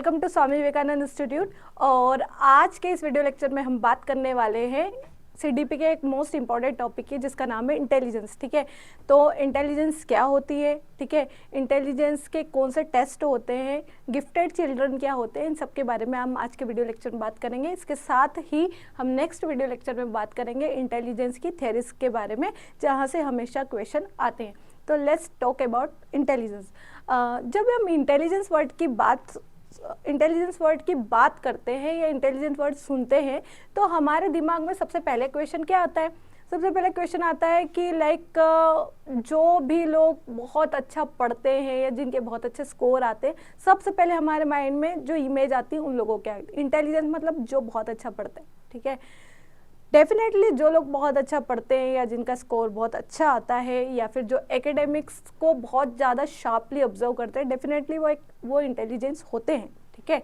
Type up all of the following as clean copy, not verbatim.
Welcome to Swami Vivekananda institute. और आज के इस वीडियो लेक्चर में हम बात करने वाले हैं सीडीपी के एक मोस्ट इंपॉर्टेंट टॉपिक की, जिसका नाम है इंटेलिजेंस। ठीक है, तो इंटेलिजेंस क्या होती है, ठीक है, इंटेलिजेंस के कौन से टेस्ट होते हैं, गिफ्टेड चिल्ड्रन क्या होते हैं, इन सब के बारे में हम आज के वीडियो लेक्चर में बात करेंगे। इसके साथ ही हम नेक्स्ट वीडियो लेक्चर में बात करेंगे इंटेलिजेंस की थ्योरीज के बारे में, जहाँ से हमेशा क्वेश्चन आते हैं। तो लेट्स टॉक अबाउट इंटेलिजेंस। जब हम इंटेलिजेंस वर्ड की बात करते हैं या इंटेलिजेंस वर्ड सुनते हैं, तो हमारे दिमाग में सबसे पहले क्वेश्चन क्या आता है? सबसे पहले क्वेश्चन आता है कि जो भी लोग बहुत अच्छा पढ़ते हैं या जिनके बहुत अच्छे स्कोर आते हैं, सबसे पहले हमारे माइंड में जो इमेज आती है उन लोगों क्या है? इंटेलिजेंस मतलब जो बहुत अच्छा पढ़ते हैं। ठीक है, डेफिनेटली जो लोग बहुत अच्छा पढ़ते हैं या जिनका स्कोर बहुत अच्छा आता है या फिर जो एकेडमिक्स को बहुत ज़्यादा शार्पली ऑब्जर्व करते हैं, डेफिनेटली वो इंटेलिजेंस होते हैं। ठीक है,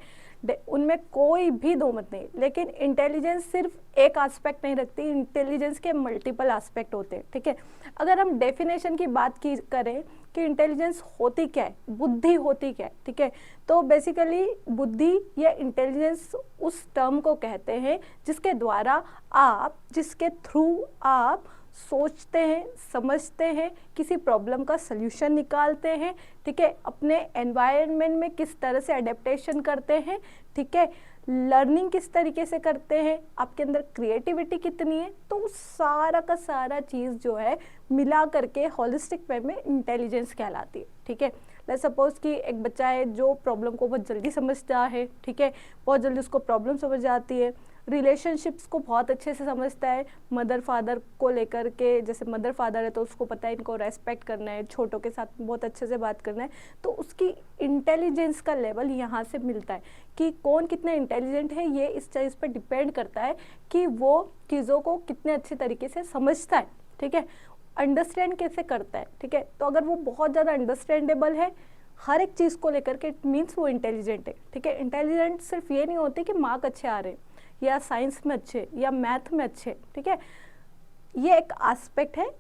उनमें कोई भी दो मत नहीं। लेकिन इंटेलिजेंस सिर्फ एक एस्पेक्ट नहीं रखती, इंटेलिजेंस के मल्टीपल एस्पेक्ट होते हैं। ठीक है, अगर हम डेफिनेशन की बात करें कि इंटेलिजेंस होती क्या है, बुद्धि होती क्या है, ठीक है, तो बेसिकली बुद्धि या इंटेलिजेंस उस टर्म को कहते हैं जिसके थ्रू आप सोचते हैं, समझते हैं, किसी प्रॉब्लम का सल्यूशन निकालते हैं। ठीक है, अपने एनवायरनमेंट में किस तरह से अडेप्टेशन करते हैं, ठीक है, लर्निंग किस तरीके से करते हैं, आपके अंदर क्रिएटिविटी कितनी है, तो सारा का सारा चीज़ जो है मिला करके होलिस्टिक वे में इंटेलिजेंस कहलाती है। ठीक है, लेट्स सपोज कि एक बच्चा है जो प्रॉब्लम को बहुत जल्दी समझता है, ठीक है, बहुत जल्दी उसको प्रॉब्लम समझ आती है, रिलेशनशिप्स को बहुत अच्छे से समझता है, मदर फादर को लेकर के, जैसे मदर फादर है तो उसको पता है इनको रेस्पेक्ट करना है, छोटों के साथ बहुत अच्छे से बात करना है, तो उसकी इंटेलिजेंस का लेवल यहाँ से मिलता है कि कौन कितना इंटेलिजेंट है। ये इस चीज़ पर डिपेंड करता है कि वो चीज़ों को कितने अच्छे तरीके से समझता है, ठीक है, अंडरस्टैंड कैसे करता है। ठीक है, तो अगर वो बहुत ज़्यादा अंडरस्टैंडेबल है हर एक चीज़ को लेकर के, इट मीन्स वो इंटेलिजेंट है। ठीक है, इंटेलिजेंट सिर्फ ये नहीं होती कि मार्क अच्छे आ रहे हैं या साइंस में अच्छे या मैथ में अच्छे, ठीक है, ये एक एस्पेक्ट है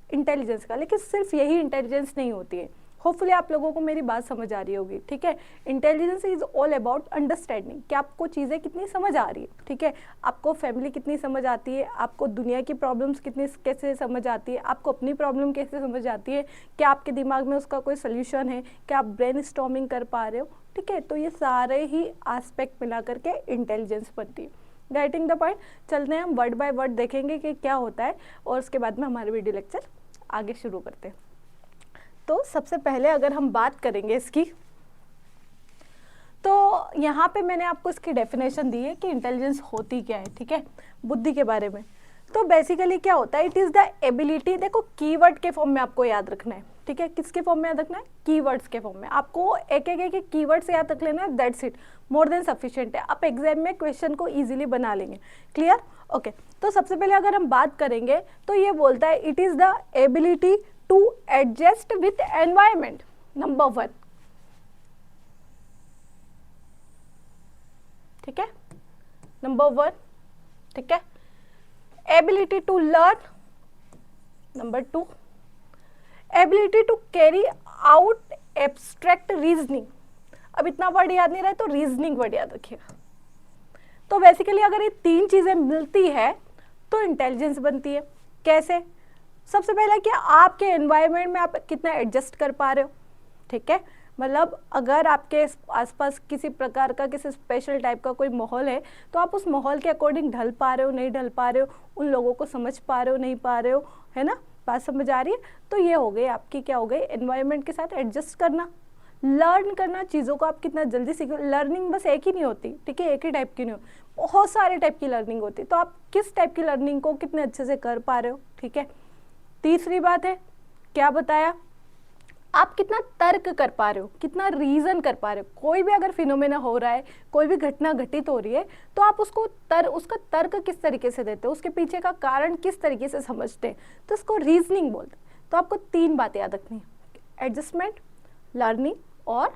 इंटेलिजेंस का, लेकिन सिर्फ यही इंटेलिजेंस नहीं होती है। होपफुली आप लोगों को मेरी बात समझ आ रही होगी। ठीक है, intelligence is all about understanding, कि आपको चीज़ें कितनी समझ आ रही है, ठीक है, आपको फैमिली कितनी समझ आती है, आपको दुनिया की प्रॉब्लम्स कितनी कैसे समझ आती है, आपको अपनी प्रॉब्लम कैसे समझ आती है, क्या आपके दिमाग में उसका कोई सोल्यूशन है, क्या आप ब्रेन स्टॉर्मिंग कर पा रहे हो। ठीक है, तो ये सारे ही एस्पेक्ट मिला करके इंटेलिजेंस बनती है। Getting the point. चलते हैं, हम वर्ड बाय वर्ड देखेंगे कि क्या होता है और उसके बाद में हमारे वीडियो लेक्चर आगे शुरू करते हैं। तो सबसे पहले अगर हम बात करेंगे इसकी, तो यहाँ पे मैंने आपको इसकी डेफिनेशन दी है कि इंटेलिजेंस होती क्या है, ठीक है, बुद्धि के बारे में। तो बेसिकली क्या होता है, इट इज़ द एबिलिटी, देखो कीवर्ड के फॉर्म में आपको याद रखना है, ठीक है, किसके फॉर्म में याद रखना है, कीवर्ड्स के फॉर्म में। आपको एक एक कीवर्ड्स याद रख लेना है, that's it, more than sufficient है। आप एग्जाम में क्वेश्चन को इजीली बना लेंगे। क्लियर? ओके, तो सबसे पहले अगर हम बात करेंगे तो ये बोलता है it is the ability to adjust with environment, number 1, ठीक है, नंबर 1, ठीक है, ability to learn, number 2, ability to carry out abstract reasoning. अब इतना वर्ड याद नहीं रहा तो रीजनिंग वर्ड याद रखिएगा। तो बेसिकली अगर ये 3 चीजें मिलती है तो इंटेलिजेंस बनती है। कैसे? सबसे पहले कि आपके एनवायरनमेंट में आप कितना एडजस्ट कर पा रहे हो, ठीक है, मतलब अगर आपके आसपास किसी प्रकार का, किसी स्पेशल टाइप का कोई माहौल है, तो आप उस माहौल के अकॉर्डिंग ढल पा रहे हो, नहीं ढल पा रहे हो, उन लोगों को समझ पा रहे हो, नहीं पा रहे हो, है ना, बात समझ आ रही है। तो ये हो गई आपकी, क्या हो गई, एनवायरनमेंट के साथ एडजस्ट करना, लर्न करना, चीज़ों को आप कितना जल्दी सीखो। लर्निंग बस एक ही नहीं होती, ठीक है, एक ही टाइप की नहीं हो, बहुत सारे टाइप की लर्निंग होती है, तो आप किस टाइप की लर्निंग को कितने अच्छे से कर पा रहे हो, ठीक है। तीसरी बात है, क्या बताया, आप कितना तर्क कर पा रहे हो, कितना रीजन कर पा रहे हो। कोई भी अगर फिनोमेना हो रहा है, कोई भी घटना घटित हो रही है, तो आप उसको उसका तर्क किस तरीके से देते हो, उसके पीछे का कारण किस तरीके से समझते हैं, तो इसको रीजनिंग बोलते हैं। तो आपको 3 बातें याद रखनी है, एडजस्टमेंट, लर्निंग और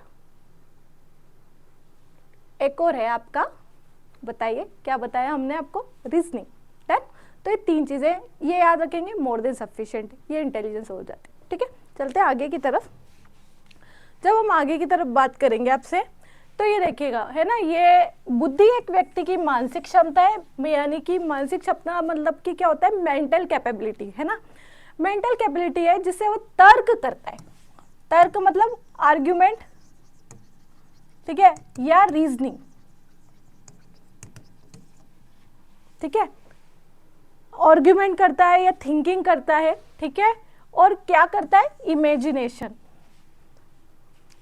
एक और है आपका, बताइए क्या बताया हमने आपको, रीजनिंग। डन? तो ये 3 चीजें ये याद रखेंगे, मोर देन सफिशिएंट, ये इंटेलिजेंस हो जाती है। ठीक है, चलते हैं आगे की तरफ। जब हम आगे की तरफ बात करेंगे आपसे तो ये देखिएगा, है ना, ये बुद्धि एक व्यक्ति की मानसिक क्षमता है, यानी कि मानसिक क्षमता मतलब कि क्या होता है, मेंटल कैपेबिलिटी, है ना। मेंटल कैपेबिलिटी है जिससे वो तर्क करता है, तर्क मतलब आर्ग्यूमेंट, ठीक है, या रीजनिंग, ठीक है, आर्ग्यूमेंट करता है या थिंकिंग करता है, ठीक है, और क्या करता है, इमेजिनेशन।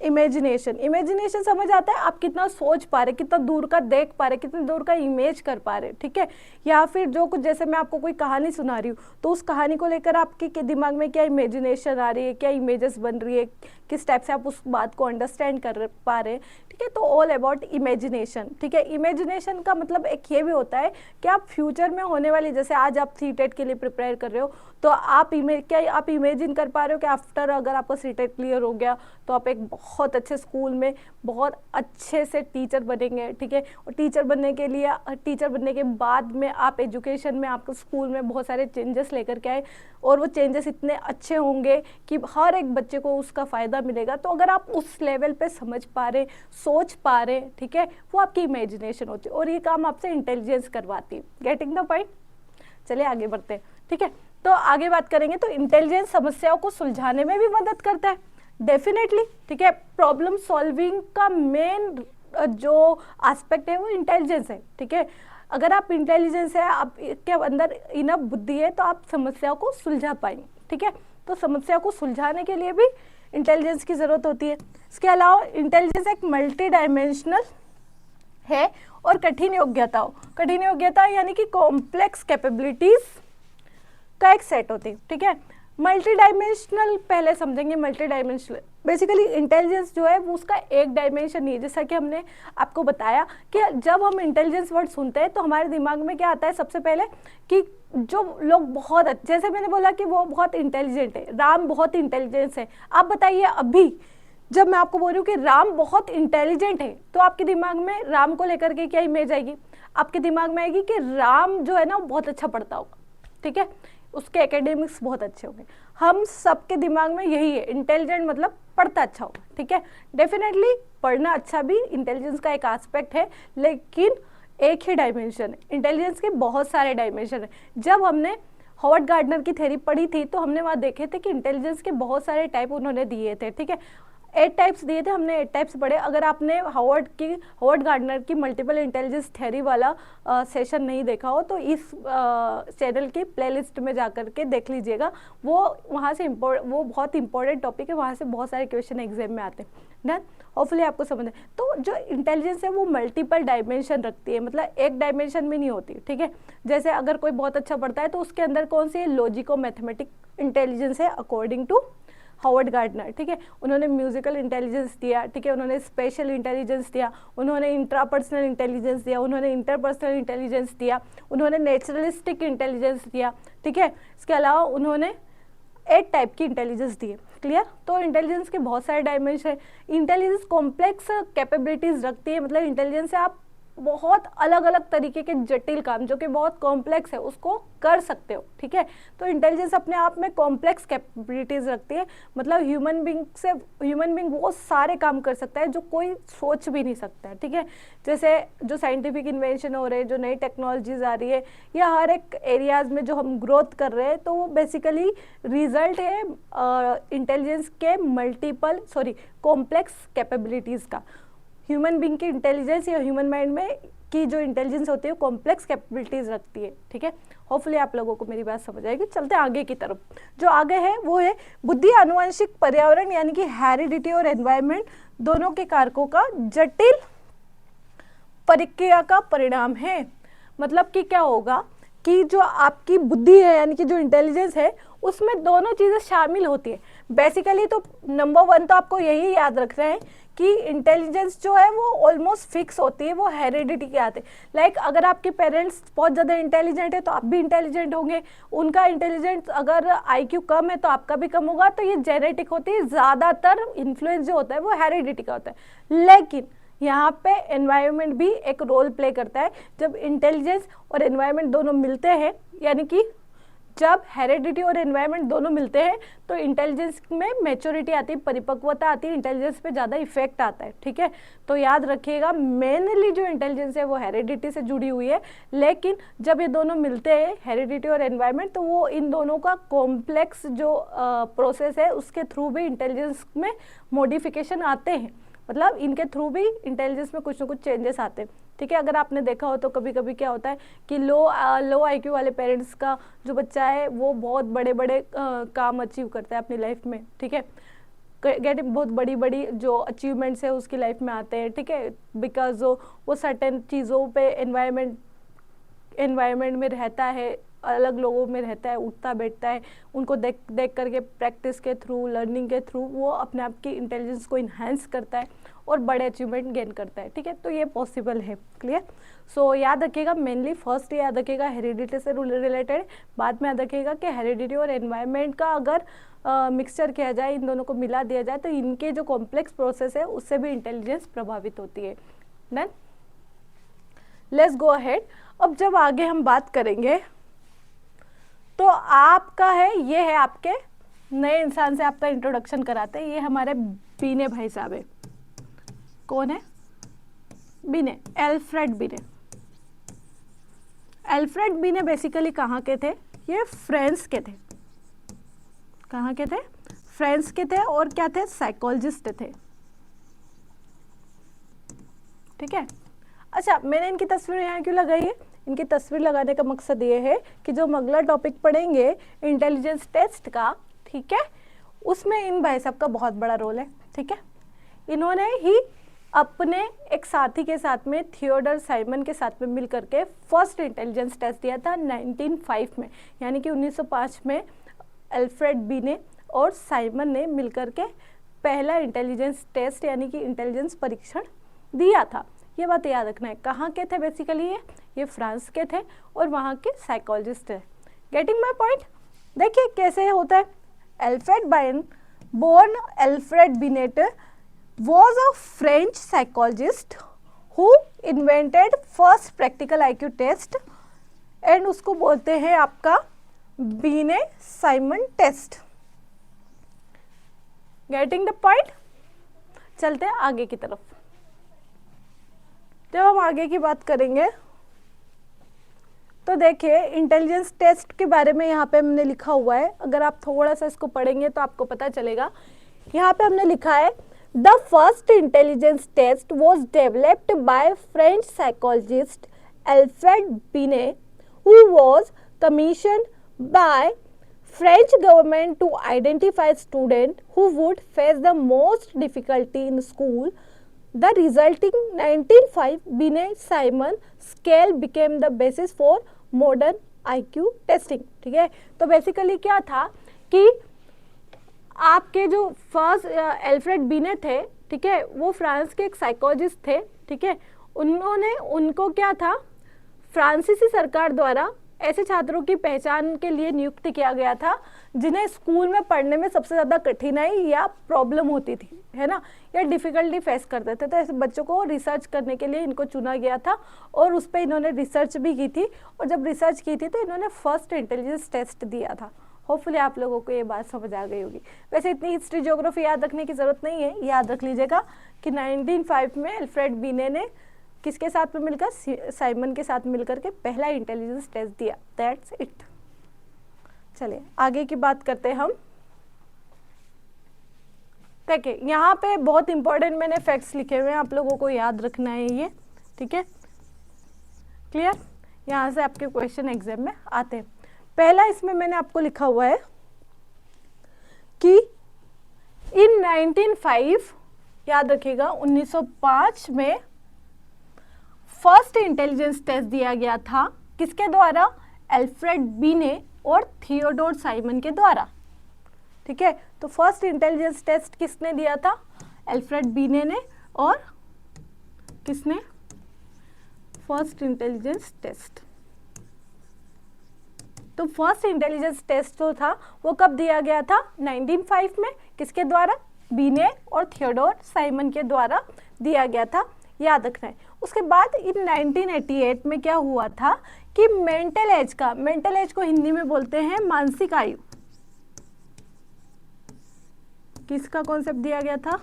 इमेजिनेशन समझ आता है, आप कितना सोच पा रहे, कितना दूर का देख पा रहे, कितने दूर का इमेज कर पा रहे, ठीक है। या फिर जो कुछ, जैसे मैं आपको कोई कहानी सुना रही हूँ तो उस कहानी को लेकर आपके दिमाग में क्या इमेजिनेशन आ रही है, क्या इमेजेस बन रही है, किस टाइप से आप उस बात को अंडरस्टैंड कर पा रहे हैं, ठीक है। तो ऑल अबाउट इमेजिनेशन, ठीक है। इमेजिनेशन का मतलब एक ये भी होता है कि आप फ्यूचर में होने वाली, जैसे आज आप सीटेट के लिए प्रिपेयर कर रहे हो तो आप क्या आप इमेजिन कर पा रहे हो कि आफ्टर अगर आपका सीटेट क्लियर हो गया तो आप एक बहुत अच्छे स्कूल में बहुत अच्छे से टीचर बनेंगे, ठीक है। और टीचर बनने के बाद में आप एजुकेशन में, आपको स्कूल में बहुत सारे चेंजेस लेकर के आए और वो चेंजेस इतने अच्छे होंगे कि हर एक बच्चे को उसका फ़ायदा मिलेगा। तो अगर आप उस लेवल पे समझ पा रहे, सोच पा रहे, ठीक है, वो आपकी इमेजिनेशन होती है और ये काम आपसे इंटेलिजेंस करवाती है। Getting the point? चलिए आगे बढ़ते हैं, ठीक है। तो आगे बात करेंगे तो इंटेलिजेंस समस्याओं को सुलझाने में भी मदद करता है, डेफिनेटली, ठीक है। प्रॉब्लम सॉल्विंग का मेन जो एस्पेक्ट है वो इंटेलिजेंस है, ठीक है। अगर आप इंटेलिजेंस है, आपके अंदर इनफ बुद्धि है तो आप समस्याओं को सुलझा पाएंगे, ठीक है। तो समस्या को सुलझाने के लिए भी इंटेलिजेंस की ज़रूरत होती है। इसके अलावा इंटेलिजेंस एक मल्टी डायमेंशनल है और कठिन योग्यता यानी कि कॉम्प्लेक्स कैपेबिलिटीज का एक सेट होती है, ठीक है। मल्टी डायमेंशनल पहले समझेंगे। मल्टी डायमेंशनल बेसिकली इंटेलिजेंस जो है वो उसका एक डायमेंशन नहीं है। जैसा कि हमने आपको बताया कि जब हम इंटेलिजेंस वर्ड सुनते हैं तो हमारे दिमाग में क्या आता है, सबसे पहले कि जो लोग बहुत, जैसे मैंने बोला कि वो बहुत इंटेलिजेंट है, राम बहुत इंटेलिजेंस है। आप बताइए अभी जब मैं आपको बोल रही हूँ कि राम बहुत इंटेलिजेंट है तो आपके दिमाग में राम को लेकर के क्या इमेज आएगी? आपके दिमाग में आएगी कि राम जो है ना वो बहुत अच्छा पढ़ता होगा, ठीक है, उसके एकेडमिक्स बहुत अच्छे होंगे। हम सबके दिमाग में यही है, इंटेलिजेंट मतलब पढ़ता अच्छा होगा, ठीक है। डेफिनेटली पढ़ना अच्छा भी इंटेलिजेंस का एक एस्पेक्ट है, लेकिन एक ही डायमेंशन है। इंटेलिजेंस के बहुत सारे डायमेंशन है। जब हमने हॉवर्ड गार्डनर की थ्योरी पढ़ी थी तो हमने वहाँ देखे थे कि इंटेलिजेंस के बहुत सारे टाइप उन्होंने दिए थे, ठीक है। 8 टाइप्स दिए थे, हमने 8 टाइप्स पढ़े। अगर आपने हॉवर्ड गार्डनर की मल्टीपल इंटेलिजेंस थ्योरी वाला सेशन नहीं देखा हो तो इस चैनल की प्लेलिस्ट में जाकर के देख लीजिएगा। वो वहाँ से वो बहुत इंपॉर्टेंट टॉपिक है, वहाँ से बहुत सारे क्वेश्चन एग्जाम में आते हैं। डन, होपफुली आपको समझ है। तो जो इंटेलिजेंस है वो मल्टीपल डायमेंशन रखती है, मतलब एक डायमेंशन में नहीं होती, ठीक है। जैसे अगर कोई बहुत अच्छा पढ़ता है तो उसके अंदर कौन सी लॉजिको मैथमेटिक इंटेलिजेंस है अकॉर्डिंग टू हॉवर्ड गार्डनर, ठीक है। उन्होंने म्यूजिकल इंटेलिजेंस दिया, ठीक है, उन्होंने स्पेशल इंटेलिजेंस दिया, उन्होंने इंट्रापर्सनल इंटेलिजेंस दिया, उन्होंने इंटरपर्सनल इंटेलिजेंस दिया, उन्होंने नेचुरलिस्टिक इंटेलिजेंस दिया, ठीक है। इसके अलावा उन्होंने 8 टाइप की इंटेलिजेंस दिए। क्लियर? तो इंटेलिजेंस के बहुत सारे डायमेंशन है। इंटेलिजेंस कॉम्प्लेक्स कैपेबिलिटीज रखती है, मतलब इंटेलिजेंस से आप बहुत अलग अलग तरीके के जटिल काम जो कि बहुत कॉम्प्लेक्स है उसको कर सकते हो, ठीक है। तो इंटेलिजेंस अपने आप में कॉम्प्लेक्स कैपेबिलिटीज रखती है, मतलब ह्यूमन बींग वो सारे काम कर सकता है जो कोई सोच भी नहीं सकता है, ठीक है। जैसे जो साइंटिफिक इन्वेंशन हो रहे हैं, जो नई टेक्नोलॉजीज आ रही है, या हर एक एरियाज में जो हम ग्रोथ कर रहे हैं, तो वो बेसिकली रिजल्ट है इंटेलिजेंस के कॉम्प्लेक्स कैपेबिलिटीज का। ह्यूमन बींग की इंटेलिजेंस या ह्यूमन माइंड में की जो इंटेलिजेंस होती है कॉम्प्लेक्स कैपेबिलिटीज रखती है, ठीक है। होपफुली आप लोगों को मेरी बात समझ आएगी। चलते हैं आगे की तरफ। जो आगे है वो है बुद्धि आनुवंशिक, पर्यावरण यानी कि हेरिडिटी और एनवायरनमेंट दोनों के कारकों का जटिल प्रक्रिया का परिणाम है। मतलब कि क्या होगा कि जो आपकी बुद्धि है यानी कि जो इंटेलिजेंस है उसमें दोनों चीज़ें शामिल होती है। बेसिकली तो नंबर 1 तो आपको यही याद रखना है कि इंटेलिजेंस जो है वो ऑलमोस्ट फिक्स होती है, वो हेरिडिटी के आते हैं। लाइक अगर आपके पेरेंट्स बहुत ज़्यादा इंटेलिजेंट है तो आप भी इंटेलिजेंट होंगे, उनका इंटेलिजेंस अगर IQ कम है तो आपका भी कम होगा, तो ये जेनेटिक होती है। ज़्यादातर इन्फ्लुएंस जो होता है वो हेरिडिटी का होता है, लेकिन यहाँ पे एनवायरनमेंट भी एक रोल प्ले करता है। जब इंटेलिजेंस और एनवायरनमेंट दोनों मिलते हैं, यानी कि जब हेरिडिटी और एनवायरनमेंट दोनों मिलते हैं तो इंटेलिजेंस में मैच्योरिटी आती है, परिपक्वता आती है, इंटेलिजेंस पे ज़्यादा इफेक्ट आता है। ठीक है, तो याद रखिएगा मेनली जो इंटेलिजेंस है वो हेरिडिटी से जुड़ी हुई है, लेकिन जब ये दोनों मिलते हैं हेरिडिटी और एनवायरनमेंट, तो वो इन दोनों का कॉम्प्लेक्स जो प्रोसेस है उसके थ्रू भी इंटेलिजेंस में मॉडिफिकेशन आते हैं, मतलब इनके थ्रू भी इंटेलिजेंस में कुछ ना कुछ चेंजेस आते हैं। ठीक है, अगर आपने देखा हो तो कभी कभी क्या होता है कि लो आईक्यू वाले पेरेंट्स का जो बच्चा है वो बहुत बड़े बड़े काम अचीव करता है अपनी लाइफ में। ठीक है, बहुत बड़ी बड़ी जो अचीवमेंट्स है उसकी लाइफ में आते हैं। ठीक है, बिकॉज वो सर्टेन चीज़ों पे एनवायरनमेंट में रहता है, अलग लोगों में रहता है, उठता बैठता है, उनको देख करके प्रैक्टिस के थ्रू, लर्निंग के थ्रू वो अपने आप की इंटेलिजेंस को इन्हांस करता है और बड़े अचीवमेंट गेन करता है। ठीक है, तो ये पॉसिबल है। क्लियर? सो याद रखिएगा मेनली फर्स्ट याद रखिएगा हेरिडिटी से रिलेटेड, बाद में याद रखिएगा कि हेरिडिटी और एनवायरनमेंट का अगर मिक्सचर किया जाए, इन दोनों को मिला दिया जाए, तो इनके जो कॉम्प्लेक्स प्रोसेस है उससे भी इंटेलिजेंस प्रभावित होती है। Done, let's go ahead. अब जब आगे हम बात करेंगे तो आपका है, ये है आपके नए इंसान से आपका इंट्रोडक्शन कराते हैं, ये हमारे बीने भाई साहब है। कौन है? बीने, एल्फ्रेड बीने। एल्फ्रेड बीने बेसिकली कहाँ के थे? ये फ्रांस के थे। कहाँ के थे? फ्रांस के थे, और क्या थे? साइकोलॉजिस्ट थे। ठीक है, अच्छा मैंने इनकी तस्वीर यहाँ क्यों लगाई है? इनकी तस्वीर लगाने का मकसद ये है कि जो हम अगला टॉपिक पढ़ेंगे इंटेलिजेंस टेस्ट का, ठीक है, उसमें इन भाई साहब का बहुत बड़ा रोल है। ठीक है, इन्होंने ही अपने एक साथी के साथ में, थियोडर साइमन के साथ में मिल करके फर्स्ट इंटेलिजेंस टेस्ट दिया था 1905 में, यानी कि 1905 में एल्फ्रेड बीने और साइमन ने मिल करके पहला इंटेलिजेंस टेस्ट यानी कि इंटेलिजेंस परीक्षण दिया था। ये बात याद रखना है। कहाँ के थे बेसिकली? ये फ्रांस के थे और वहाँ के साइकोलॉजिस्ट है। Getting my point? देखिए कैसे होता है। Alfred Binet, born Alfred Binet, was a French psychologist who invented first practical IQ test and उसको बोलते हैं आपका Binet Simon test. Getting the point? चलते हैं आगे की तरफ। जब हम आगे की बात करेंगे तो देखिए इंटेलिजेंस टेस्ट के बारे में यहाँ पे हमने लिखा हुआ है, अगर आप थोड़ा सा इसको पढ़ेंगे तो आपको पता चलेगा। यहाँ पे हमने लिखा है The first intelligence test was developed by French psychologist Alfred Binet, who was commissioned by French government to identify students who would face the most difficulty in school. The resulting 1905 Binet-Simon scale became the basis for modern IQ testing. ठीक है, तो basically क्या था कि आपके जो first Alfred बीने थे, ठीक है, वो फ्रांस के एक साइकोलॉजिस्ट थे। ठीक है, उनको क्या था, फ्रांसीसी सरकार द्वारा ऐसे छात्रों की पहचान के लिए नियुक्त किया गया था जिन्हें स्कूल में पढ़ने में सबसे ज़्यादा कठिनाई या प्रॉब्लम होती थी, है ना, या डिफ़िकल्टी फेस करते थे। तो ऐसे बच्चों को रिसर्च करने के लिए इनको चुना गया था और उस पर इन्होंने रिसर्च भी की थी, और जब रिसर्च की थी तो इन्होंने फर्स्ट इंटेलिजेंस टेस्ट दिया था। होपफुली आप लोगों को ये बात समझ आ गई होगी। वैसे इतनी हिस्ट्री ज्योग्राफी याद रखने की ज़रूरत नहीं है, याद रख लीजिएगा कि 1905 में एल्फ्रेड बीने ने किसके साथ में मिलकर, साइमन के साथ मिलकर के पहला इंटेलिजेंस टेस्ट दिया। That's it. चलिए आगे की बात करते हैं हम। देखिए यहाँ पे बहुत इंपॉर्टेंट मैंने फैक्ट्स लिखे हुए हैं, आप लोगों को याद रखना है ये। ठीक है, क्लियर? यहाँ से आपके क्वेश्चन एग्जाम में आते हैं। पहला इसमें मैंने आपको लिखा हुआ है कि इन 1905, याद रखिएगा 1905 में फर्स्ट इंटेलिजेंस टेस्ट दिया गया था। किसके द्वारा? एल्फ्रेड बीने और थियोडोर साइमन के द्वारा। ठीक है, तो फर्स्ट इंटेलिजेंस टेस्ट किसने दिया था? एल्फ्रेड बीने ने। और किसने? First intelligence test. तो फर्स्ट इंटेलिजेंस टेस्ट जो था वो कब दिया गया था? 1905 में। किसके द्वारा? बीने और थियोडोर साइमन के द्वारा दिया गया था, याद रखना है। उसके बाद इन 1988 में क्या हुआ था कि मेंटल एज को हिंदी में बोलते हैं मानसिक आयु, किसका कॉन्सेप्ट दिया गया था?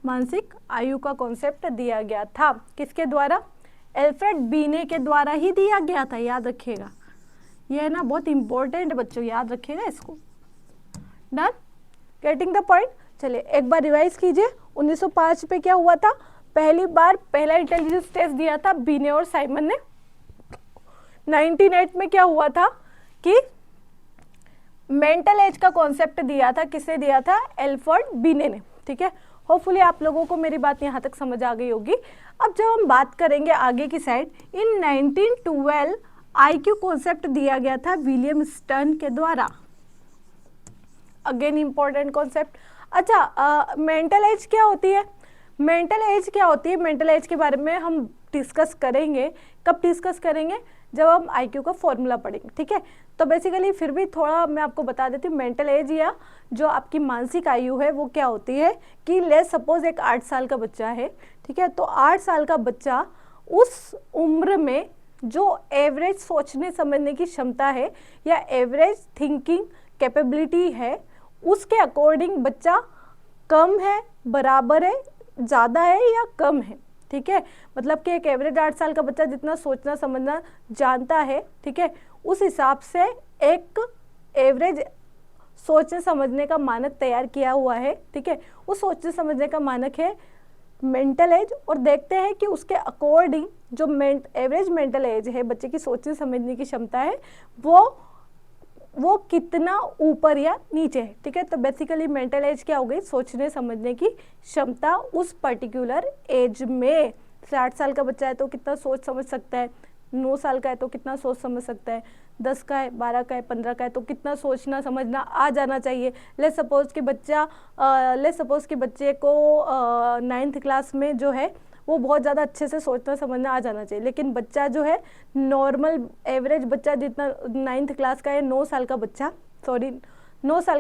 मानसिक आयु का कॉन्सेप्ट दिया गया था। किसके द्वारा? एल्फ्रेड बीने के द्वारा ही दिया गया था, याद रखिएगा। यह है ना बहुत इंपॉर्टेंट बच्चों, याद रखिएगा इसको। Done, getting the point. चलिए एक बार रिवाइज कीजिए। 1905 पे क्या हुआ था? पहली बार पहला इंटेलिजेंस टेस्ट दिया था बीने और साइमन ने। 1908 में क्या हुआ था कि मेंटल एज का कॉन्सेप्ट दिया था। किसने दिया था? एल्फ्रेड बीने ने। ठीक है, होपफुली आप लोगों को मेरी बात यहाँ तक समझ आ गई होगी। अब जब हम बात करेंगे आगे की साइड, इन 1912 आईक्यू कॉन्सेप्ट दिया गया था विलियम स्टर्न के द्वारा। Again important concept. अच्छा, मेंटल एज क्या होती है? मेंटल एज के बारे में हम डिस्कस करेंगे। कब डिस्कस करेंगे? जब हम आईक्यू का फॉर्मूला पढ़ेंगे। ठीक है, तो बेसिकली फिर भी थोड़ा मैं आपको बता देती हूँ। मेंटल एज या जो आपकी मानसिक आयु है वो क्या होती है कि लेट्स सपोज एक 8 साल का बच्चा है। ठीक है, तो 8 साल का बच्चा उस उम्र में जो एवरेज सोचने समझने की क्षमता है या एवरेज थिंकिंग कैपेबिलिटी है, उसके अकॉर्डिंग बच्चा कम है, बराबर है, ज़्यादा है या कम है। ठीक है, मतलब कि एक एवरेज 8 साल का बच्चा जितना सोचना समझना जानता है, ठीक है, उस हिसाब से एक एवरेज सोचने समझने का मानक तैयार किया हुआ है। ठीक है, उस सोचने समझने का मानक है मेंटल एज, और देखते हैं कि उसके अकॉर्डिंग जो एवरेज मेंटल एज है, बच्चे की सोचने समझने की क्षमता है, वो कितना ऊपर या नीचे है। ठीक है, तो बेसिकली मेंटल एज क्या हो गई? सोचने समझने की क्षमता उस पर्टिकुलर एज में। 8 साल का बच्चा है तो कितना सोच समझ सकता है, 9 साल का है तो कितना सोच समझ सकता है, 10 का है, 12 का है, 15 का है तो कितना सोचना समझना आ जाना चाहिए। लेट्स सपोज कि बच्चे को 9th क्लास में जो है वो बहुत ज़्यादा अच्छे से सोचना समझना आ जाना चाहिए। लेकिन बच्चा जो है नॉर्मल एवरेज बच्चा जितना 9th क्लास का है, 9 साल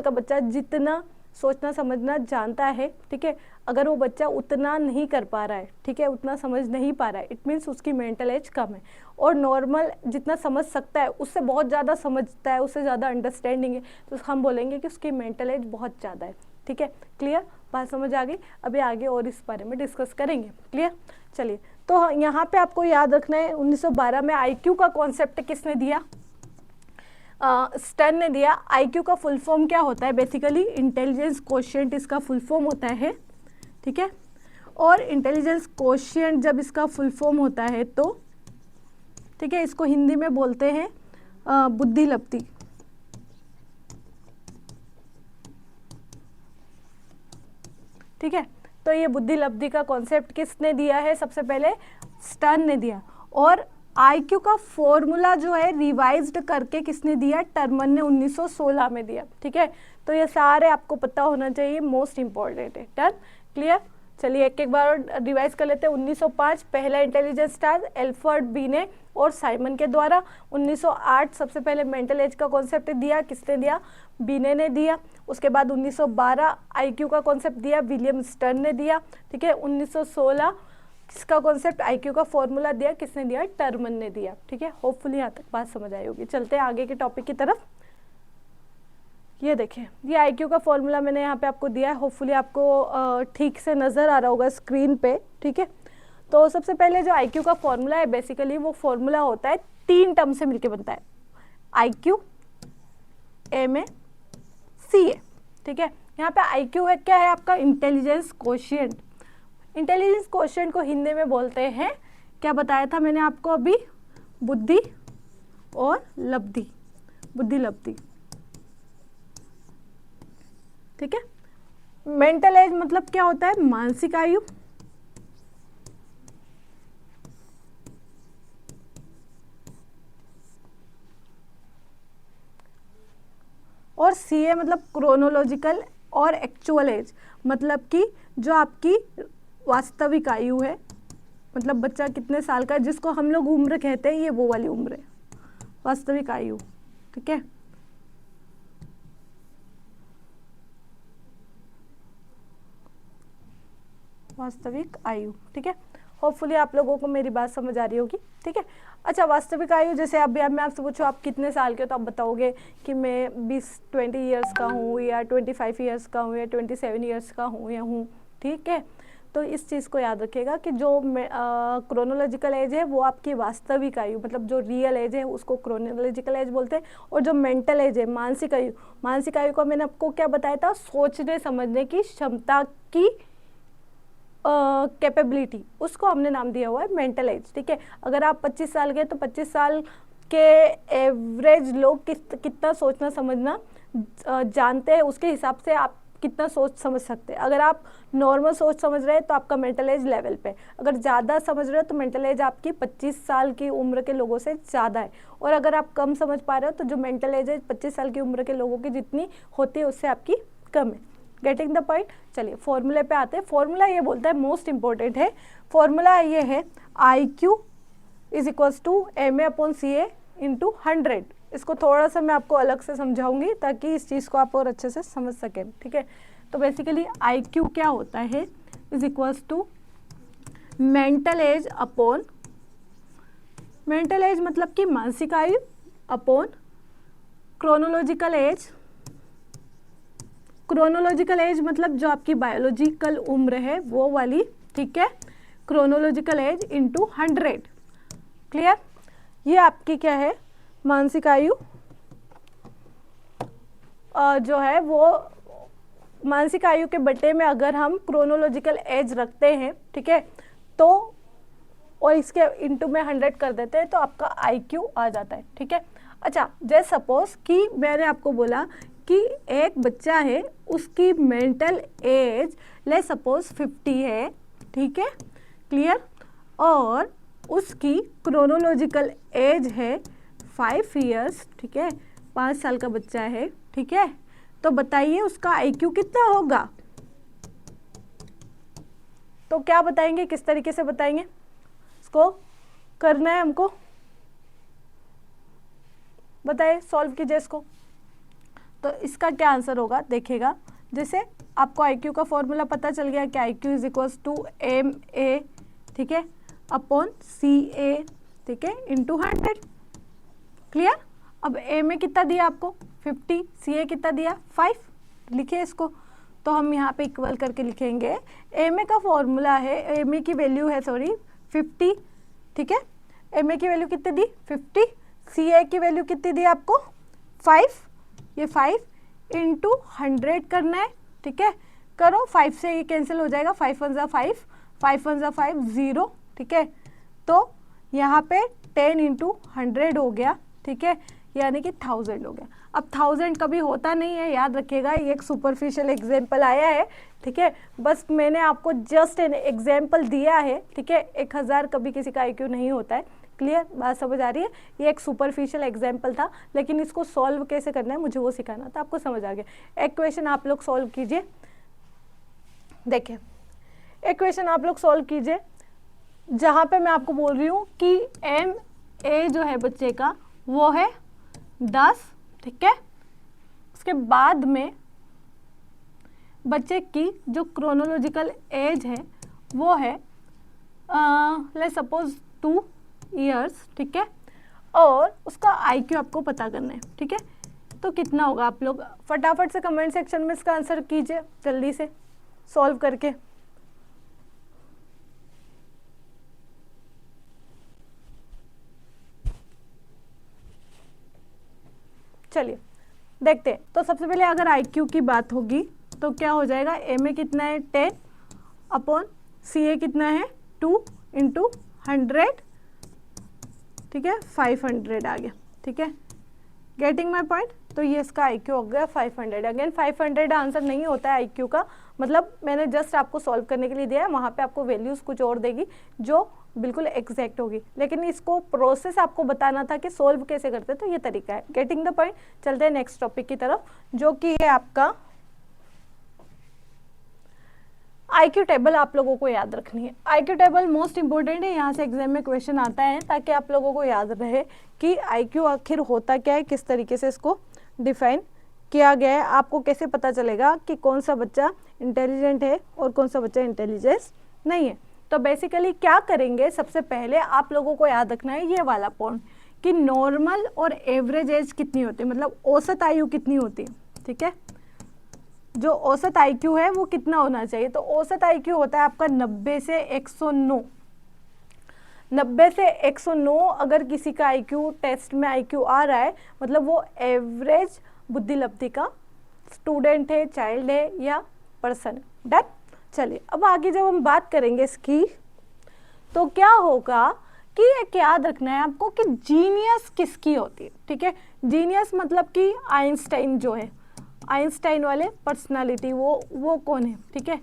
का बच्चा जितना सोचना समझना जानता है, ठीक है, अगर वो बच्चा उतना नहीं कर पा रहा है, ठीक है, उतना समझ नहीं पा रहा है, इट मीन्स उसकी मेंटल एज कम है। और नॉर्मल जितना समझ सकता है उससे बहुत ज़्यादा समझता है, उससे ज़्यादा अंडरस्टैंडिंग है, तो हम बोलेंगे कि उसकी मेंटल एज बहुत ज़्यादा है। ठीक है, क्लियर? बात समझ आ गई? अभी आगे और इस बारे में डिस्कस करेंगे। क्लियर? चलिए, तो यहाँ पे आपको याद रखना है 1912 में आईक्यू का कॉन्सेप्ट किसने दिया? स्टर्न ने दिया। आईक्यू का फुल फॉर्म क्या होता है? बेसिकली इंटेलिजेंस कोशिएंट इसका फुल फॉर्म होता है। ठीक है, और इंटेलिजेंस कोशिएंट जब इसका फुल फॉर्म होता है तो ठीक है, इसको हिंदी में बोलते हैं बुद्धि लब्धि। ठीक है, तो ये बुद्धि लब्धि का कॉन्सेप्ट किसने दिया है? सबसे पहले स्टर्न ने दिया। और आईक्यू का फॉर्मूला जो है रिवाइज्ड करके किसने दिया? टर्मन ने 1916 में दिया। ठीक है, तो ये सारे आपको पता होना चाहिए, मोस्ट इंपॉर्टेंट है। डन? क्लियर? चलिए एक एक बार रिवाइज कर लेते हैं। 1905 पहला इंटेलिजेंस टेस्ट एल्फ्रेड बीने और साइमन के द्वारा। 1908 सबसे पहले मेंटल एज का कॉन्सेप्ट दिया। किसने दिया? बीने ने दिया। उसके बाद 1912 आईक्यू का कॉन्सेप्ट दिया, विलियम स्टर्न ने दिया। ठीक है, 1916 किसका कॉन्सेप्ट? आईक्यू का फॉर्मूला दिया। किसने दिया? टर्मन ने दिया। ठीक है, होपफुली यहाँ तक बात समझ आई होगी। चलते हैं आगे के टॉपिक की तरफ। ये देखें, ये आईक्यू का फॉर्मूला मैंने यहाँ पे आपको दिया है, होपफुली आपको ठीक से नज़र आ रहा होगा स्क्रीन पे। ठीक है, तो सबसे पहले जो आईक्यू का फॉर्मूला है, बेसिकली वो फॉर्मूला होता है 3 टर्म से मिलके बनता है, आईक्यू, एमए, सीए। ठीक है, यहाँ पे आईक्यू है क्या है? आपका इंटेलिजेंस कोशिएंट। इंटेलिजेंस कोशिएंट को हिंदी में बोलते हैं, क्या बताया था मैंने आपको अभी? बुद्धि और लब्धि, बुद्धि लब्धि। ठीक है, मेंटल एज मतलब क्या होता है? मानसिक आयु। और सीए मतलब क्रोनोलॉजिकल और एक्चुअल एज, मतलब कि जो आपकी वास्तविक आयु है, मतलब बच्चा कितने साल का है, जिसको हम लोग उम्र कहते हैं, ये वो वाली उम्र है, वास्तविक आयु। ठीक है, वास्तविक आयु। ठीक है, होपफुली आप लोगों को मेरी बात समझ आ रही होगी, ठीक है। अच्छा, वास्तविक आयु, जैसे अभी मैं आपसे पूछूँ आप कितने साल के हो, तो आप बताओगे कि मैं 20 ईयर्स का हूँ, या 25 ईयर्स का हूँ, या 27 ईयर्स का हूँ या हूँ, ठीक है। तो इस चीज़ को याद रखिएगा कि जो क्रोनोलॉजिकल एज है वो आपकी वास्तविक आयु, मतलब जो रियल एज है उसको क्रोनोलॉजिकल एज बोलते हैं। और जो मेंटल एज है, मानसिक आयु, मानसिक आयु को मैंने आपको क्या बताया था, सोचने समझने की क्षमता की कैपेबिलिटी, उसको हमने नाम दिया हुआ है मेंटल एज, ठीक है। अगर आप 25 साल के तो 25 साल के एवरेज लोग कितना सोचना समझना जानते हैं, उसके हिसाब से आप कितना सोच समझ सकते हैं। अगर आप नॉर्मल सोच समझ रहे हैं तो आपका मेंटल एज लेवल पे, अगर ज़्यादा समझ रहे हो तो मेंटल एज आपकी 25 साल की उम्र के लोगों से ज़्यादा है। और अगर आप कम समझ पा रहे हो तो जो मेंटल एज है 25 साल की उम्र के लोगों की जितनी होती है उससे आपकी कम है। Getting the point. चलिए फॉर्मूले पे आते हैं। फॉर्मूला ये बोलता है, मोस्ट इंपॉर्टेंट है फॉर्मूला, ये है IQ is equals to MA/CA into 100। इसको थोड़ा सा मैं आपको अलग से समझाऊंगी ताकि इस चीज़ को आप और अच्छे से समझ सकें, ठीक है। तो बेसिकली IQ क्या होता है, is equals to mental age upon, mental age मतलब कि मानसिक आयु, upon chronological age. Chronological age मतलब जो आपकी बायोलॉजिकल उम्र है वो वाली, ठीक है। Chronological age into 100। क्लियर। ये आपकी क्या है, मानसिक आयु जो है वो मानसिक आयु के बटे में अगर हम क्रोनोलॉजिकल एज रखते हैं, ठीक है, तो और इसके इंटू में 100 कर देते हैं तो आपका IQ आ जाता है, ठीक है। अच्छा, जैसे सपोज कि मैंने आपको बोला कि एक बच्चा है, उसकी मेंटल एज ले सपोज 50 है, ठीक है, क्लियर, और उसकी क्रोनोलॉजिकल एज है 5 ईयर्स, ठीक है, 5 साल का बच्चा है, ठीक है। तो बताइए उसका IQ कितना होगा। तो क्या बताएंगे, किस तरीके से बताएंगे, इसको करना है हमको, बताइए, सॉल्व कीजिए इसको। तो इसका क्या आंसर होगा, देखिएगा, जैसे आपको IQ का फॉर्मूला पता चल गया कि IQ is equals to MA, ठीक है, अपॉन CA, ठीक है, इंटू 100। क्लियर। अब MA कितना दिया आपको 50, CA कितना दिया 5, लिखिए इसको। तो हम यहाँ पे इक्वल करके लिखेंगे। MA का फॉर्मूला है, MA की वैल्यू है 50, ठीक है, MA की वैल्यू कितनी दी 50, CA की वैल्यू कितनी दी आपको 5, ये 5 इंटू 100 करना है, ठीक है। करो, 5 से ये कैंसिल हो जाएगा, 5 1 ज़ा 5, 5 1 ज़ा 5, 0, ठीक है। तो यहाँ पे 10 इंटू 100 हो गया, ठीक है, यानी कि 1000 हो गया। अब 1000 कभी होता नहीं है, याद रखिएगा, ये एक सुपरफिशियल एग्जाम्पल आया है, ठीक है, बस मैंने आपको जस्ट एन एग्जाम्पल दिया है, ठीक है। 1000 कभी किसी का IQ नहीं होता है। क्लियर, बात समझ आ रही है। ये एक सुपरफिशियल एग्जाम्पल था, लेकिन इसको सॉल्व कैसे करना है मुझे वो सिखाना था, आपको समझ आ गया। एक क्वेश्चन आप लोग सॉल्व कीजिए, देखिए, एक क्वेश्चन आप लोग सॉल्व कीजिए जहाँ पे मैं आपको बोल रही हूँ कि MA जो है बच्चे का वो है 10, ठीक है। उसके बाद में बच्चे की जो क्रोनोलॉजिकल एज है वो है लेट्स सपोज 2 ईयर्स, ठीक है, और उसका IQ आपको पता करना है, ठीक है। तो कितना होगा, आप लोग फटाफट से कमेंट सेक्शन में इसका आंसर कीजिए जल्दी से सॉल्व करके। चलिए देखते हैं। तो सबसे पहले अगर IQ की बात होगी तो क्या हो जाएगा, MA कितना है 10 अपॉन CA कितना है 2 इंटू 100, ठीक है, 500 आ गया, ठीक है। Getting my point. तो ये इसका IQ हो गया 500। अगेन 500 आंसर नहीं होता है IQ का, मतलब मैंने जस्ट आपको सॉल्व करने के लिए दिया है, वहाँ पे आपको वैल्यूज़ कुछ और देगी जो बिल्कुल एग्जैक्ट होगी, लेकिन इसको प्रोसेस आपको बताना था कि सॉल्व कैसे करते हैं, तो ये तरीका है। Getting the point. चलते हैं नेक्स्ट टॉपिक की तरफ, जो कि है आपका IQ टेबल। आप लोगों को याद रखनी है, IQ टेबल मोस्ट इंपॉर्टेंट है, यहाँ से एग्जाम में क्वेश्चन आता है, ताकि आप लोगों को याद रहे कि IQ आखिर होता क्या है, किस तरीके से इसको डिफाइन किया गया है। आपको कैसे पता चलेगा कि कौन सा बच्चा इंटेलिजेंट है और कौन सा बच्चा इंटेलिजेंस नहीं है। तो बेसिकली क्या करेंगे, सबसे पहले आप लोगों को याद रखना है ये वाला पॉइंट कि नॉर्मल और एवरेज एज कितनी होती है, मतलब औसत आयु कितनी होती है, ठीक है। जो औसत आईक्यू है वो कितना होना चाहिए, तो औसत आईक्यू होता है आपका 90 से 109। 90 से 109 अगर किसी का आईक्यू टेस्ट में आईक्यू आ रहा है, मतलब वो एवरेज बुद्धि लब्धि का स्टूडेंट है, चाइल्ड है या पर्सन है। डन। चलिए अब आगे जब हम बात करेंगे इसकी, तो क्या होगा कि एक याद रखना है आपको कि जीनियस किसकी होती है, ठीक है। जीनियस मतलब कि आइंस्टाइन जो है, आइंस्टाइन वाले पर्सनालिटी, वो कौन है, ठीक है।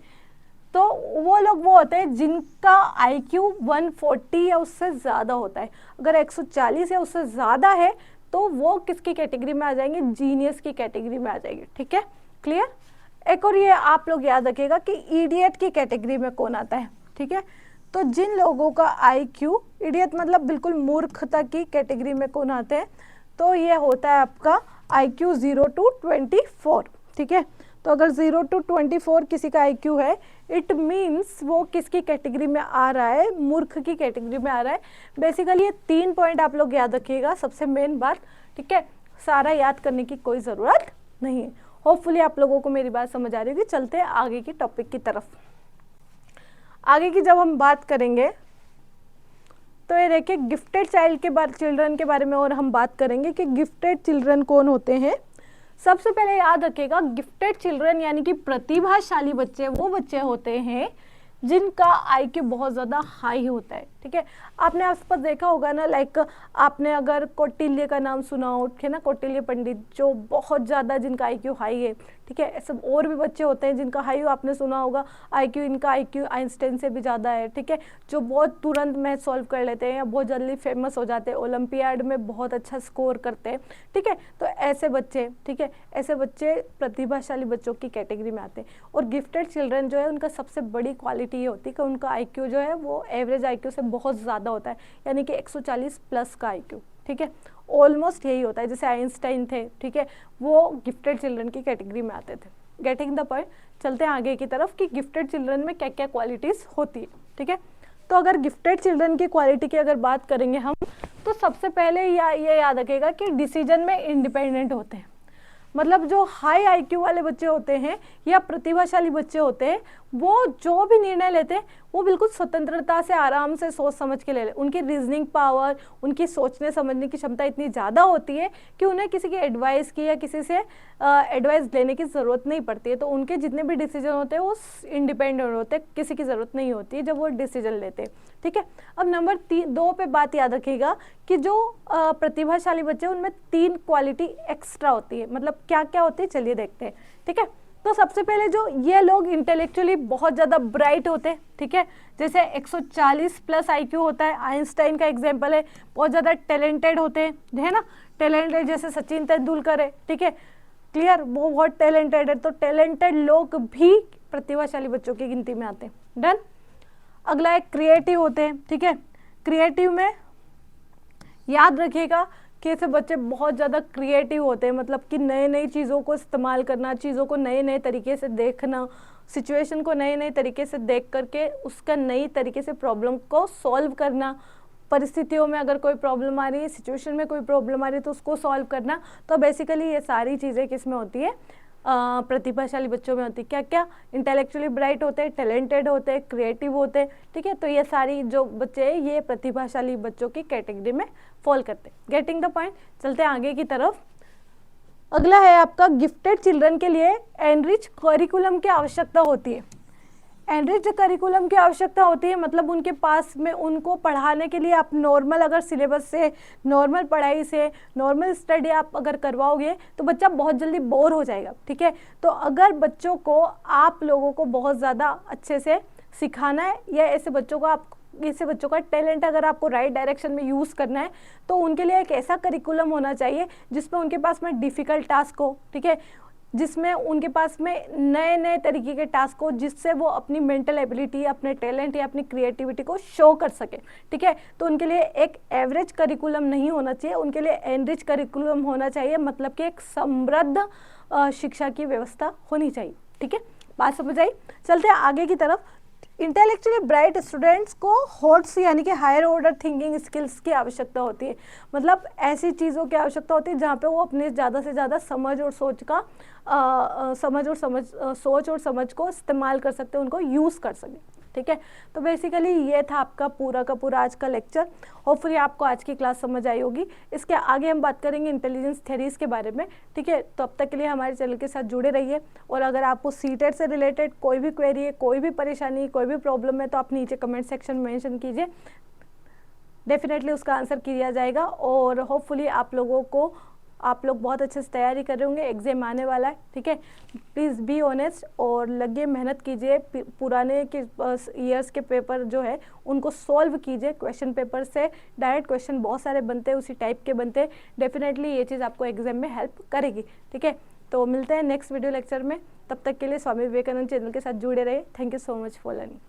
तो वो लोग वो होते हैं जिनका आईक्यू 140 या उससे ज़्यादा होता है। अगर 140 या उससे ज़्यादा है तो वो किसकी कैटेगरी में आ जाएंगे, जीनियस की कैटेगरी में आ जाएंगे, ठीक है। क्लियर। एक और ये आप लोग याद रखिएगा कि इडियट की कैटेगरी में कौन आता है, ठीक है। तो जिन लोगों का आईक्यू, इडियट मतलब बिल्कुल मूर्खता की कैटेगरी में कौन आते हैं, तो ये होता है आपका आईक्यू 0 to 24, ठीक है। तो अगर 0 to 24 किसी का आईक्यू है, इट मीन्स वो किसकी कैटेगरी में आ रहा है, मूर्ख की कैटेगरी में आ रहा है। बेसिकली ये 3 पॉइंट आप लोग याद रखिएगा, सबसे मेन बात, ठीक है। सारा याद करने की कोई ज़रूरत नहीं है। होपफुली आप लोगों को मेरी बात समझ आ रही होगी। चलते हैं आगे की टॉपिक की तरफ। आगे की जब हम बात करेंगे तो ये देखिए गिफ्टेड चाइल्ड के बारे, चिल्ड्रन के बारे में और हम बात करेंगे कि गिफ्टेड चिल्ड्रन कौन होते हैं। सबसे पहले याद रखिएगा गिफ्टेड चिल्ड्रन यानी कि प्रतिभाशाली बच्चे वो बच्चे होते हैं जिनका आईक्यू बहुत ज़्यादा हाई होता है, ठीक है। आपने आसपास देखा होगा ना, लाइक आपने अगर कौटिल्य का नाम सुना हो, ठीक है ना, कौटिल्य पंडित जो बहुत ज़्यादा जिनका आईक्यू हाई है, ठीक है। ऐसे और भी बच्चे होते हैं जिनका हाई आपने सुना होगा, आईक्यू इनका आईक्यू आइंस्टाइन से भी ज़्यादा है, ठीक है, जो बहुत तुरंत मैथ सॉल्व कर लेते हैं या बहुत जल्दी फेमस हो जाते हैं, ओलंपियाड में बहुत अच्छा स्कोर करते हैं, ठीक है। तो ऐसे बच्चे, ठीक है, ऐसे बच्चे प्रतिभाशाली बच्चों की कैटेगरी में आते हैं। और गिफ्टेड चिल्ड्रन जो है उनका सबसे बड़ी क्वालिटी ये होती है कि उनका आईक्यू जो है वो एवरेज आईक्यू से बहुत ज़्यादा होता है, यानी कि 140 प्लस का आईक्यू, ठीक है। ऑलमोस्ट यही होता है, जैसे आइंस्टाइन थे, ठीक है, वो गिफ्टेड चिल्ड्रन की कैटेगरी में आते थे। Getting the point. चलते हैं आगे की तरफ कि गिफ्टेड चिल्ड्रन में क्या क्या क्वालिटीज़ होती है, ठीक है। तो अगर गिफ्टेड चिल्ड्रन की क्वालिटी की अगर बात करेंगे हम, तो सबसे पहले ये याद रखेगा कि डिसीजन में इंडिपेंडेंट होते हैं। मतलब जो हाई आईक्यू वाले बच्चे होते हैं या प्रतिभाशाली बच्चे होते हैं, वो जो भी निर्णय लेते हैं वो बिल्कुल स्वतंत्रता से आराम से सोच समझ के ले ले। उनकी रीजनिंग पावर, उनकी सोचने समझने की क्षमता इतनी ज़्यादा होती है कि उन्हें किसी की एडवाइस की या किसी से एडवाइस लेने की ज़रूरत नहीं पड़ती है। तो उनके जितने भी डिसीजन होते हैं वो इंडिपेंडेंट होते हैं, किसी की ज़रूरत नहीं होती है जब वो डिसीजन लेते हैं, ठीक है। अब नंबर 2 पे बात याद रखिएगा कि जो प्रतिभाशाली बच्चे हैं उनमें 3 क्वालिटी एक्स्ट्रा होती है। मतलब क्या क्या होती है, चलिए देखते हैं, ठीक है। तो सबसे पहले जो ये लोग इंटेलेक्चुअली बहुत ज़्यादा ब्राइट होते हैं, ठीक है, जैसे 140 प्लस आईक्यू होता है, आइंस्टाइन का एग्जांपल है, बहुत ज़्यादा टैलेंटेड होते हैं, है ना, टैलेंटेड, जैसे सचिन तेंदुलकर है, ठीक है, क्लियर, वो बहुत टैलेंटेड है। तो टैलेंटेड लोग भी प्रतिभाशाली बच्चों की गिनती में आते हैं। डन। अगला एक क्रिएटिव होते हैं, ठीक है। क्रिएटिव में याद रखिएगा कि ऐसे बच्चे बहुत ज़्यादा क्रिएटिव होते हैं, मतलब कि नई नई चीज़ों को इस्तेमाल करना, चीज़ों को नए नए तरीके से देखना, सिचुएशन को नए नए तरीके से देख करके उसका नई तरीके से प्रॉब्लम को सॉल्व करना, परिस्थितियों में अगर कोई प्रॉब्लम आ रही है, सिचुएशन में कोई प्रॉब्लम आ रही है तो उसको सॉल्व करना। तो बेसिकली ये सारी चीज़ें किस में होती है, प्रतिभाशाली बच्चों में होती है। क्या क्या, इंटेलेक्चुअली ब्राइट होते हैं, टैलेंटेड होते हैं, क्रिएटिव होते हैं, ठीक है। तो ये सारी जो बच्चे हैं ये प्रतिभाशाली बच्चों की कैटेगरी में फॉल करते हैं। Getting the point. चलते हैं आगे की तरफ। अगला है आपका गिफ्टेड चिल्ड्रन के लिए एनरिच करिकुलम की आवश्यकता होती है। एनरिच करिकुलम की आवश्यकता होती है मतलब उनके पास में उनको पढ़ाने के लिए आप नॉर्मल अगर सिलेबस से, नॉर्मल पढ़ाई से, नॉर्मल स्टडी आप अगर करवाओगे तो बच्चा बहुत जल्दी बोर हो जाएगा, ठीक है। तो अगर बच्चों को आप लोगों को बहुत ज़्यादा अच्छे से सिखाना है या ऐसे बच्चों का टैलेंट अगर आपको राइट डायरेक्शन में यूज़ करना है तो उनके लिए एक ऐसा करिकुलम होना चाहिए जिसमें उनके पास में डिफ़िकल्ट टास्क हो, ठीक है, जिसमें उनके पास में नए नए तरीके के टास्क हो जिससे वो अपनी मेंटल एबिलिटी, अपने टैलेंट या अपनी क्रिएटिविटी को शो कर सके, ठीक है। तो उनके लिए एक एवरेज करिकुलम नहीं होना चाहिए, उनके लिए एनरिच करिकुलम होना चाहिए, मतलब कि एक समृद्ध शिक्षा की व्यवस्था होनी चाहिए, ठीक है। बात समझ आई। चलते हैं आगे की तरफ इंटेलेक्चुअली ब्राइट स्टूडेंट्स को हॉट्स यानी कि हायर ऑर्डर थिंकिंग स्किल्स की आवश्यकता होती है, मतलब ऐसी चीज़ों की आवश्यकता होती है जहाँ पे वो अपने ज़्यादा से ज़्यादा समझ और सोच का सोच और समझ को इस्तेमाल कर सकते हैं, उनको यूज़ कर सकें। ठीक है, तो बेसिकली ये था आपका पूरा का पूरा आज का लेक्चर। होपफुली आपको आज की क्लास समझ आई होगी। इसके आगे हम बात करेंगे इंटेलिजेंस थ्योरीज के बारे में। ठीक है, तो अब तक के लिए हमारे चैनल के साथ जुड़े रहिए, और अगर आपको सीटेट से रिलेटेड कोई भी क्वेरी है, कोई भी परेशानी, कोई भी प्रॉब्लम है, तो आप नीचे कमेंट सेक्शन में मेंशन कीजिए, डेफिनेटली उसका आंसर किया जाएगा। और होपफुली आप लोग बहुत अच्छे से तैयारी कर रहे होंगे, एग्जाम आने वाला है। ठीक है, प्लीज़ बी ऑनेस्ट और लगे मेहनत कीजिए, पुराने के ईयर्स के पेपर जो है उनको सॉल्व कीजिए। क्वेश्चन पेपर से डायरेक्ट क्वेश्चन बहुत सारे बनते हैं, उसी टाइप के बनते हैं। डेफिनेटली ये चीज़ आपको एग्जाम में हेल्प करेगी। ठीक है, तो मिलते हैं नेक्स्ट वीडियो लेक्चर में। तब तक के लिए स्वामी विवेकानंद चैनल के साथ जुड़े रहिए। Thank you so much for learning.